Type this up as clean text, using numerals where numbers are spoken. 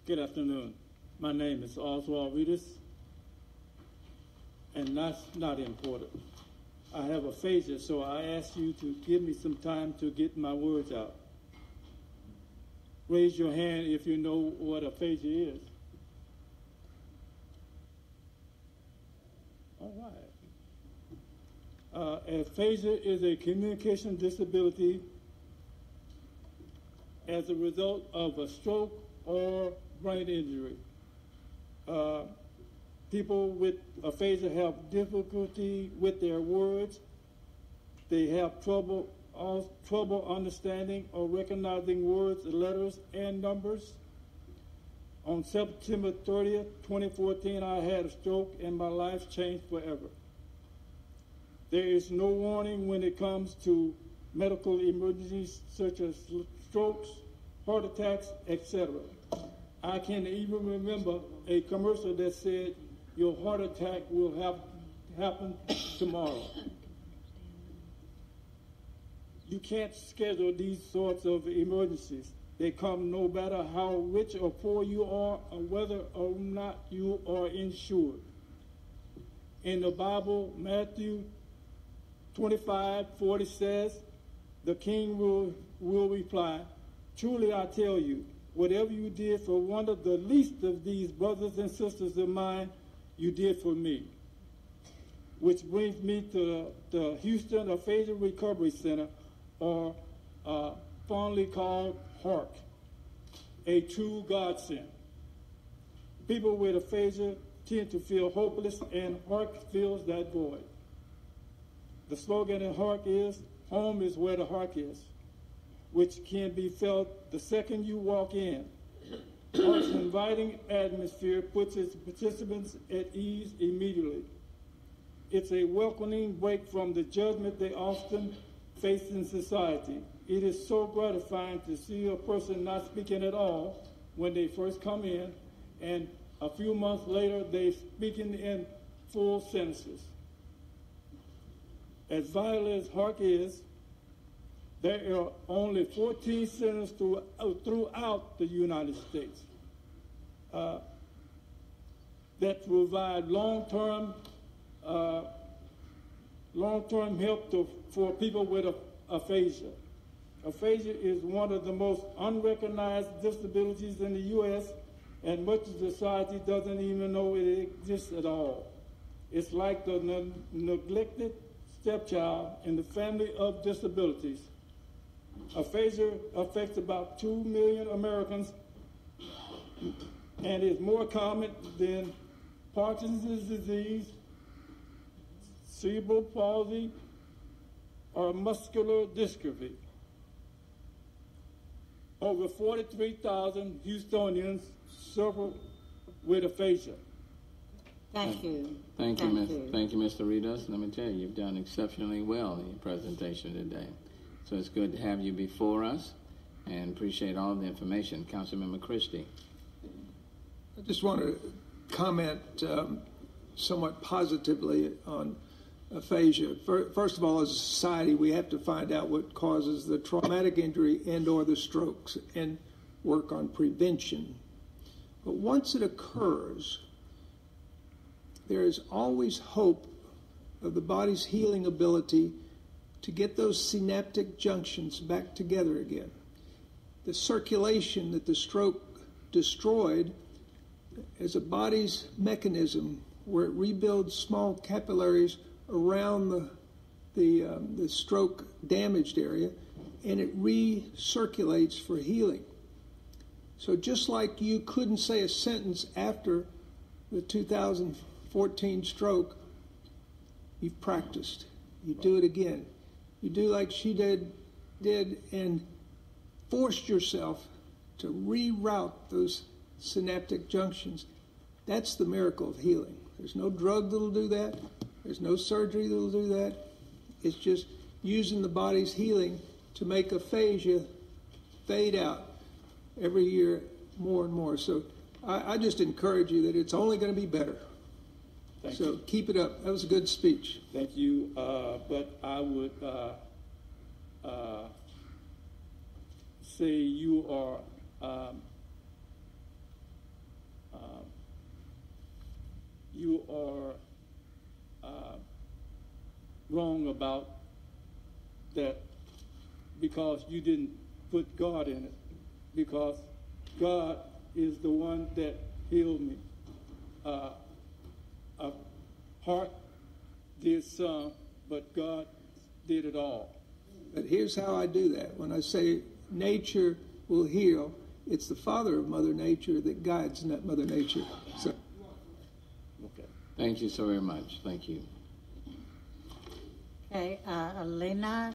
Good afternoon. My name is Oswald, and that's not important. I have aphasia, so I ask you to give me some time to get my words out. Raise your hand if you know what aphasia is. All right. Aphasia is a communication disability as a result of a stroke or brain injury. People with aphasia have difficulty with their words. They have trouble understanding or recognizing words, letters, and numbers. On September 30th, 2014, I had a stroke and my life changed forever. There is no warning when it comes to medical emergencies such as strokes, heart attacks, etc. I can even remember a commercial that said, "Your heart attack will happen tomorrow." You can't schedule these sorts of emergencies. They come no matter how rich or poor you are, or whether or not you are insured. In the Bible, Matthew 25:40 says, "The king will reply, 'Truly I tell you, whatever you did for one of the least of these brothers and sisters of mine, you did for me.'" Which brings me to the Houston Aphasia Recovery Center, or fondly called HARC, a true godsend. People with aphasia tend to feel hopeless, and HARC fills that void. The slogan at HARC is, "Home is where the HARC is," which can be felt the second you walk in. HARC's inviting atmosphere puts its participants at ease immediately. It's a welcoming break from the judgment they often face in society. It is so gratifying to see a person not speaking at all when they first come in, and a few months later they're speaking in full sentences. As vital as HARC is, there are only 14 centers throughout the United States that provide long-term help for people with aphasia. Aphasia is one of the most unrecognized disabilities in the U.S., and much of society doesn't even know it exists at all. It's like the neglected stepchild in the family of disabilities. Aphasia affects about 2 million Americans and is more common than Parkinson's disease, cerebral palsy, or muscular dystrophy. Over 43,000 Houstonians suffer with aphasia. Thank you. Thank you, Mr. Ritos. Let me tell you, you've done exceptionally well in your presentation today. So it's good to have you before us, and appreciate all the information. Councilmember Christie. I just want to comment somewhat positively on aphasia. First of all, as a society, we have to find out what causes the traumatic injury and/or the strokes and work on prevention. But once it occurs, there is always hope of the body's healing ability to get those synaptic junctions back together again. The circulation that the stroke destroyed is a body's mechanism where it rebuilds small capillaries around the stroke damaged area, and it recirculates for healing. So just like you couldn't say a sentence after the 2014 stroke, you've practiced. You do it again. You do like she did and forced yourself to reroute those synaptic junctions. That's the miracle of healing. There's no drug that'll do that. There's no surgery that'll do that. It's just using the body's healing to make aphasia fade out every year more and more. So I just encourage you that it's only going to be better. Thank so you. Keep it up. That was a good speech. Thank you. But I would say you are are wrong about that, because you didn't put God in it, because God is the one that healed me. HARC did some, but God did it all. But here's how I do that. When I say nature will heal, it's the father of Mother Nature that guides Mother Nature. So. Okay. Thank you so very much. Thank you. Okay, Elena